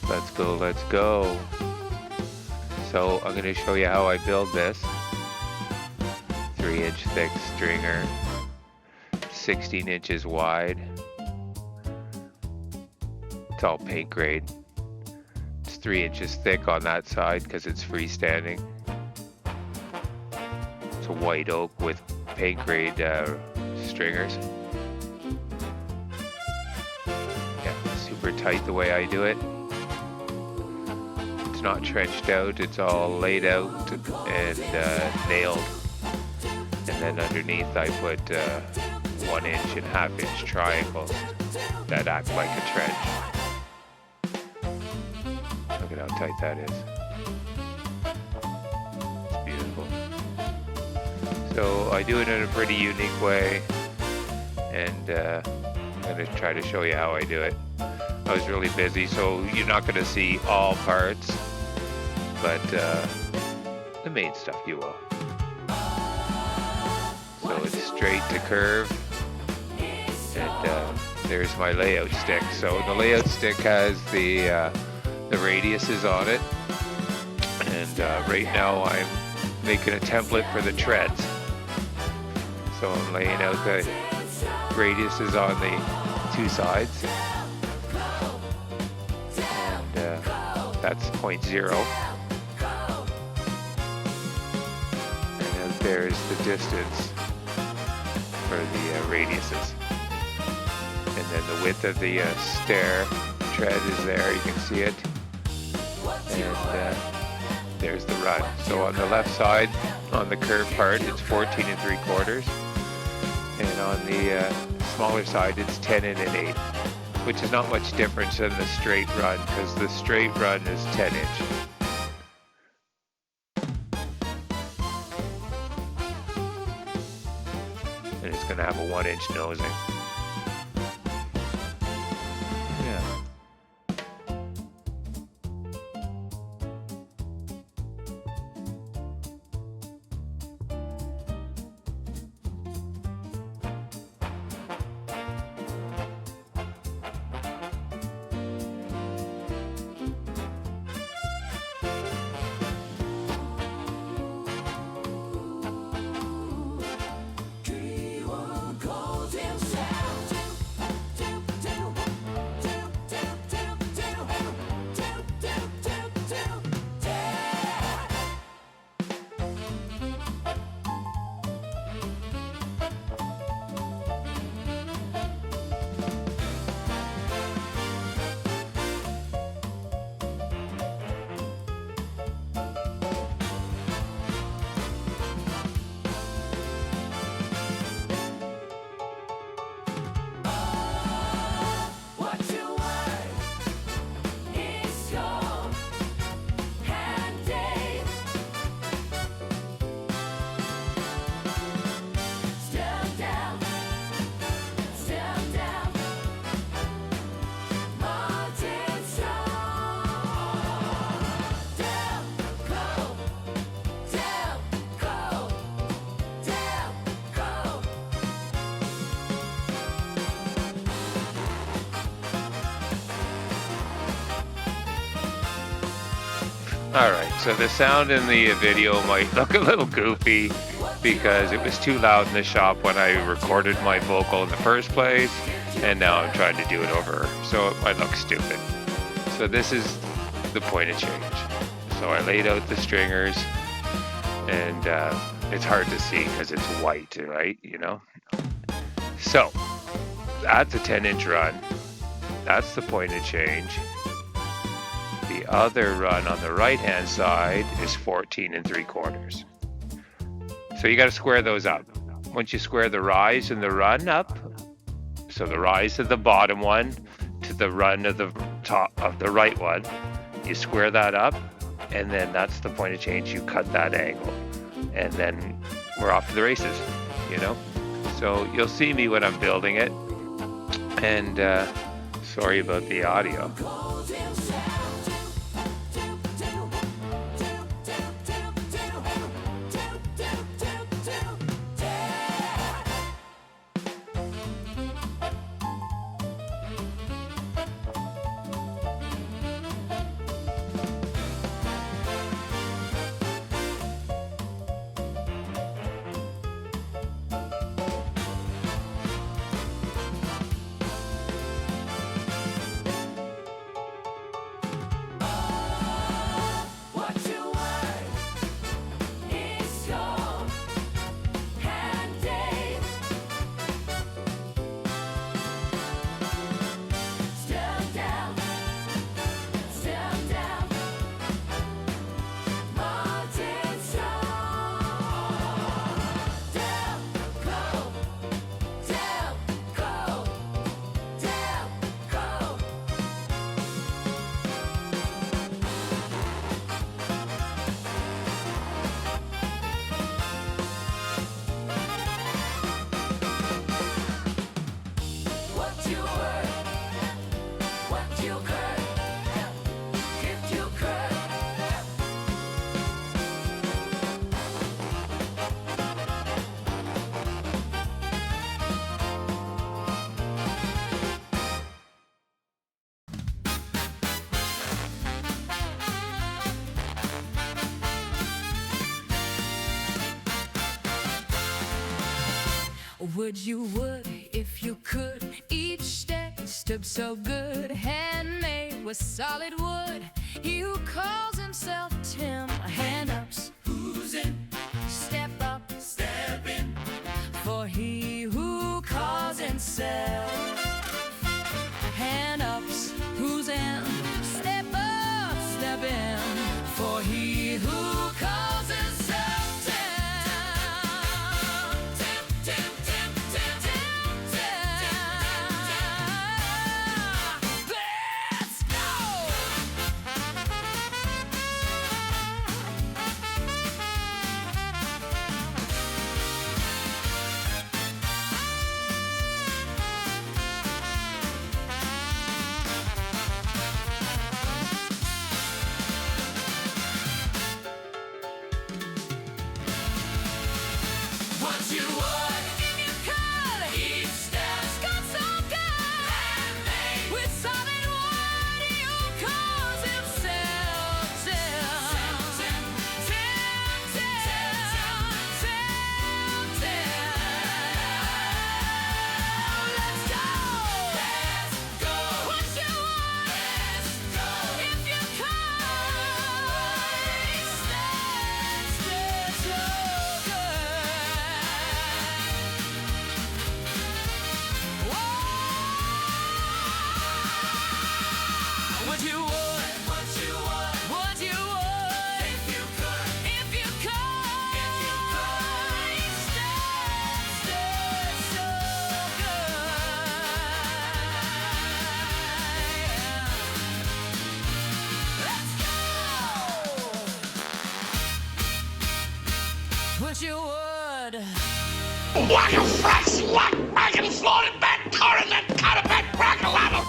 Let's go, let's go. So I'm going to show you how I build this. 3-inch thick stringer, 16 inches wide. It's all paint grade. It's 3 inches thick on that side because it's freestanding. It's a white oak with paint grade stringers. Yeah, super tight the way I do it. It's not trenched out, it's all laid out and nailed. And then underneath I put 1 inch and 1/2 inch triangles that act like a trench. Look at how tight that is. It's beautiful. So I do it in a pretty unique way, and I'm going to try to show you how I do it. I was really busy, so you're not going to see all parts, but the main stuff you will. So it's straight to curve, and there's my layout stick. So the layout stick has the radiuses on it, and right now I'm making a template for the treads. So I'm laying out the radiuses on the 2 sides, and that's 0.0. And out there is the distance for the radiuses. And then the width of the stair tread is there, you can see it. And there's the run. So on the left side, on the curved part, it's 14 3/4. And on the smaller side, it's 10 1/8, which is not much difference than the straight run, because the straight run is 10 inch. And it's going to have a 1 inch nosing. Yeah. Alright, so the sound in the video might look a little goofy because it was too loud in the shop when I recorded my vocal in the first place, and now I'm trying to do it over, so it might look stupid. So this is the point of change. So I laid out the stringers, and it's hard to see because it's white, right? You know? So that's a 10-inch run. That's the point of change. The other run on the right-hand side is 14 3/4. So you got to square those up. Once you square the rise and the run up, so the rise of the bottom one to the run of the top of the right one, you square that up, and then that's the point of change. You cut that angle, and then we're off to the races, you know? So you'll see me when I'm building it, and sorry about the audio. Would you would if you could. Each step stood so good, handmade with solid wood. He who calls himself Tim, hand ups, who's in? Step up, step in. For he who calls himself hand ups, who's in? Step up, step in. For he who calls himself you would. Like a fresh luck, making floated back, current and cut a back, crackle level.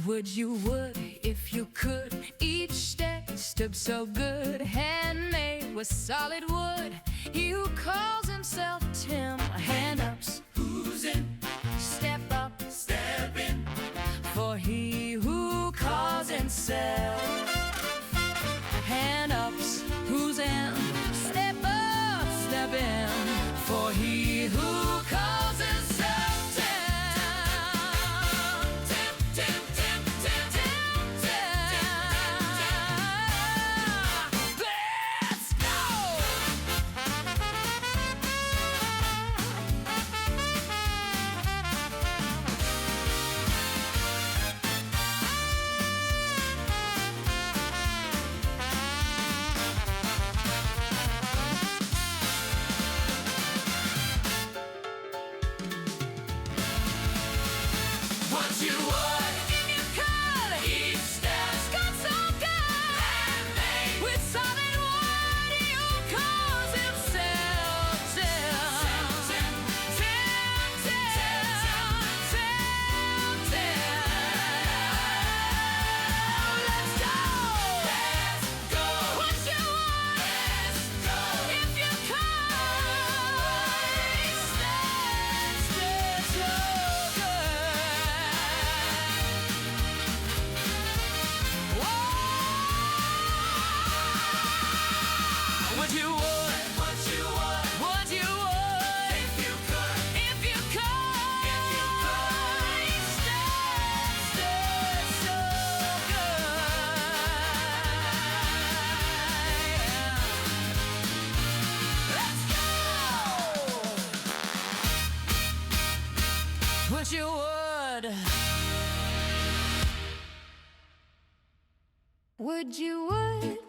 Would you would if you could. Each step stood so good, handmade with solid wood. He who calls himself Tim, hand ups, who's in? Step up, step in. For he who calls himself hand ups, who's in? Step up, step in. For he who calls himself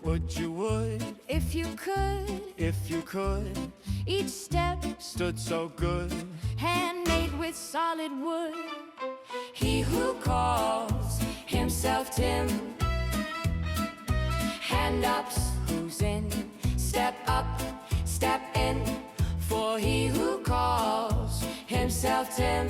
Would you would if you could? If you could. Each step stood so good, handmade with solid wood. He who calls himself Tim, hand ups, who's in? Step up, step in. For he who calls himself Tim,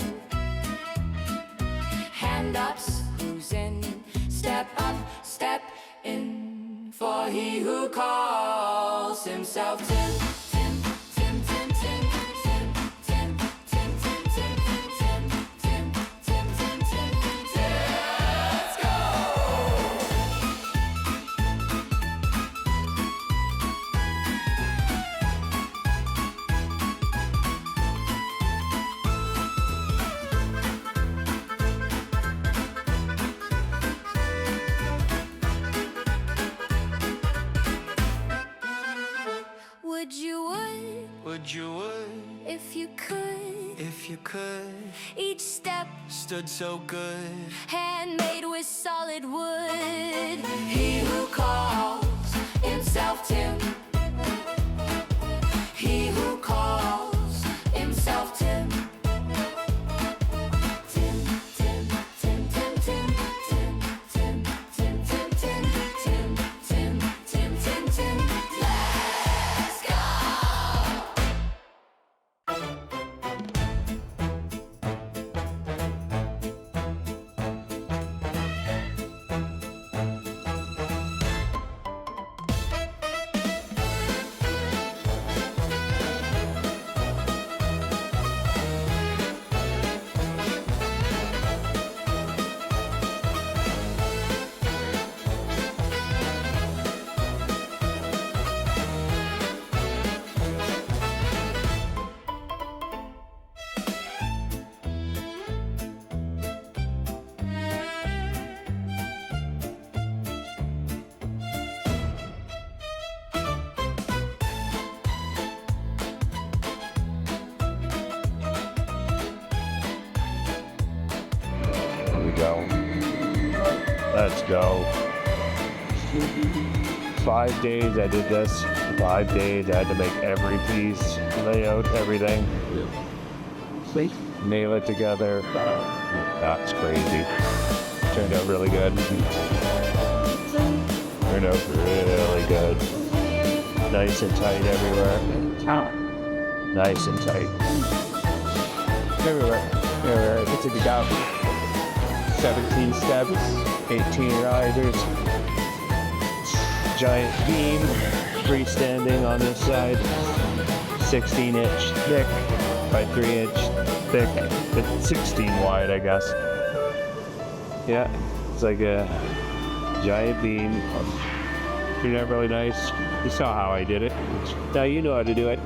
hand ups, who's in? Step up, step in. For he who calls himself Tim, Tim, Tim, Tim, Tim, Tim, Tim, Tim, Tim, Tim, Tim, Tim, Tim, Tim, Tim, Tim. Let's go! Would you would? Would you would If you could? if you could? Each step Stood so good. handmade with solid wood. He who calls himself Tim, he who calls himself Tim. Tim, Tim, Tim, Tim, Tim, Tim, Tim, Tim, Tim, Tim, Tim, Tim, Tim, Tim, Tim. Let's go! Here we go. Let's go. 5 days I did this. 5 days I had to make every piece, layout, everything. Nail it together. That's crazy. Turned out really good. Turned out really good. Nice and tight everywhere. Nice and tight. Everywhere. Everywhere. I can see the gap. 17 steps, 18 risers, giant beam, freestanding on this side, 16-inch thick by 3-inch thick, but 16 wide, I guess. Yeah, it's like a giant beam. Turned out really nice. You saw how I did it. Now you know how to do it.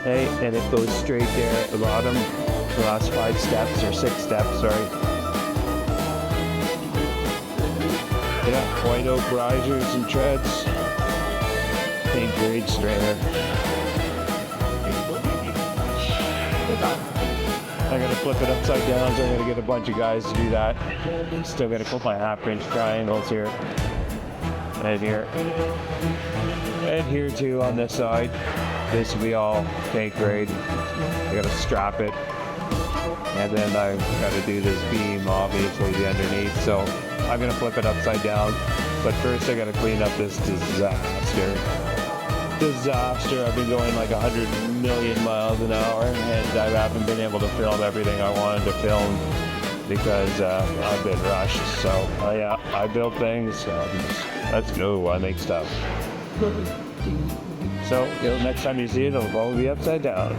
Hey, and it goes straight there at the bottom. The last 5 steps, or 6 steps, sorry. Yeah, white oak risers and treads. Pink grade strainer. I'm gonna flip it upside down, so I'm gonna get a bunch of guys to do that. Still gonna put my half-inch triangles here. And here. And here too on this side. This will be all paint grade. I gotta strap it. And then I gotta do this beam, obviously, the underneath. So I'm gonna flip it upside down, but first I gotta clean up this disaster. I've been going like 100 million miles an hour, and I haven't been able to film everything I wanted to film because I've been rushed. So yeah, I build things. Let's go. I make stuff. So next time you see it, it'll probably be upside down.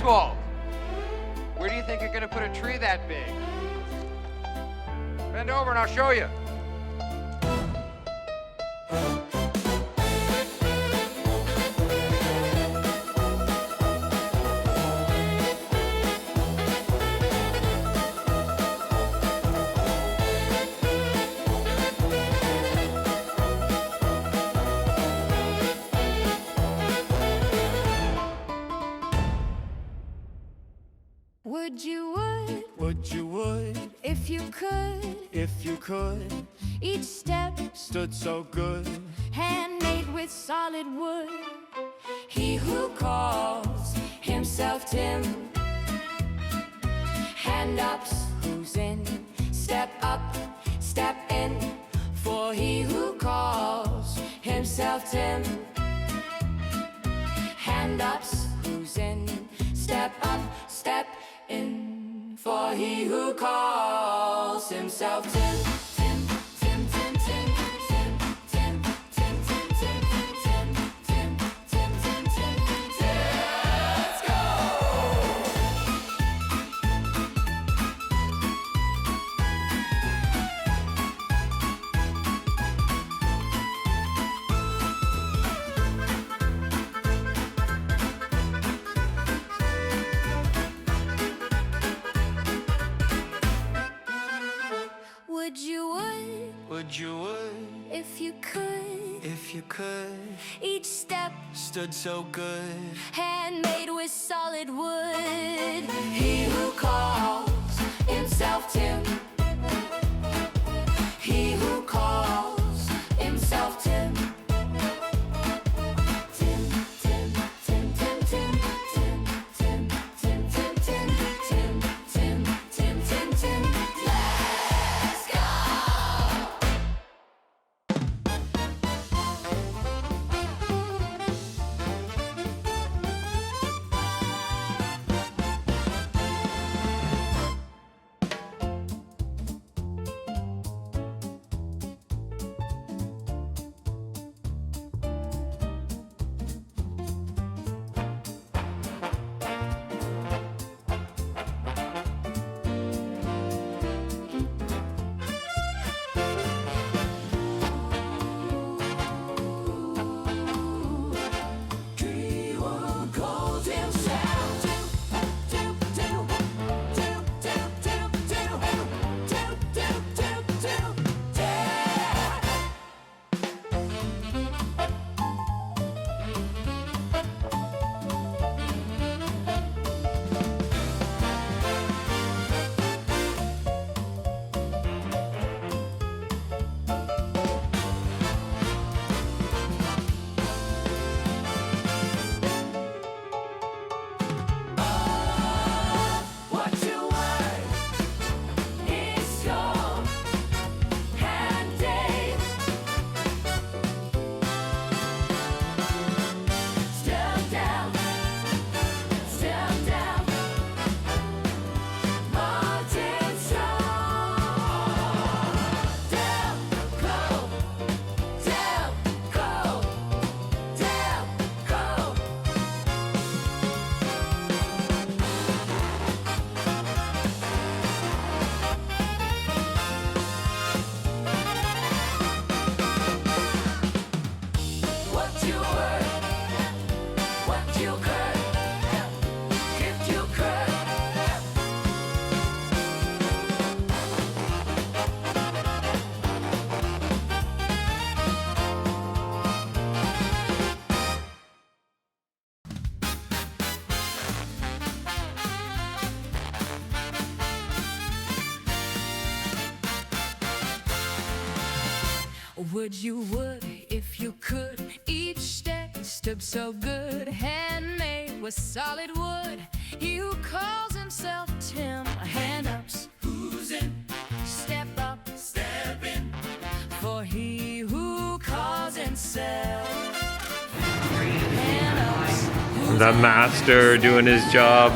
Oswald, where do you think you're gonna put a tree that big? Bend over and I'll show you. Would you would, if you could, if you could. each step Stood so good. handmade with solid wood. He who calls himself Tim, hand ups, who's in, step up, step in. For he who calls himself Tim, hand ups, who's in, step up, step in. For he who calls himself Tim, Tim, Tim, Tim, Tim, Tim, Tim, Tim, Tim, Tim, Tim, Tim, Tim, Tim, Tim, Tim. Let's go! Would you would, if you could, if you could. each step Stood so good. handmade with solid wood. He who calls himself Tim, he who calls himself Tim. Tim, Tim, Tim, Tim, Tim, Tim, Tim, Tim, Tim, Tim, Tim, Tim, Tim, Tim, Tim. Let's go! Would if you could, each step stood so good, handmade with solid wood. He who calls himself Tim, hand ups, who's in, step up, step in. For he who calls himself hand ups, who's The master doing his job.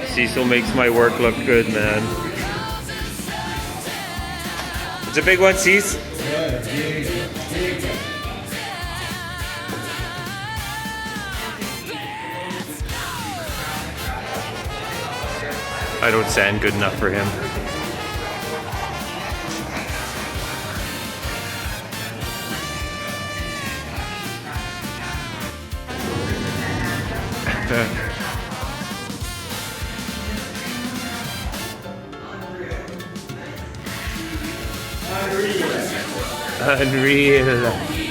Cecil makes my work look good, man. It's a big one, Cecil. I don't sand good enough for him. Unreal.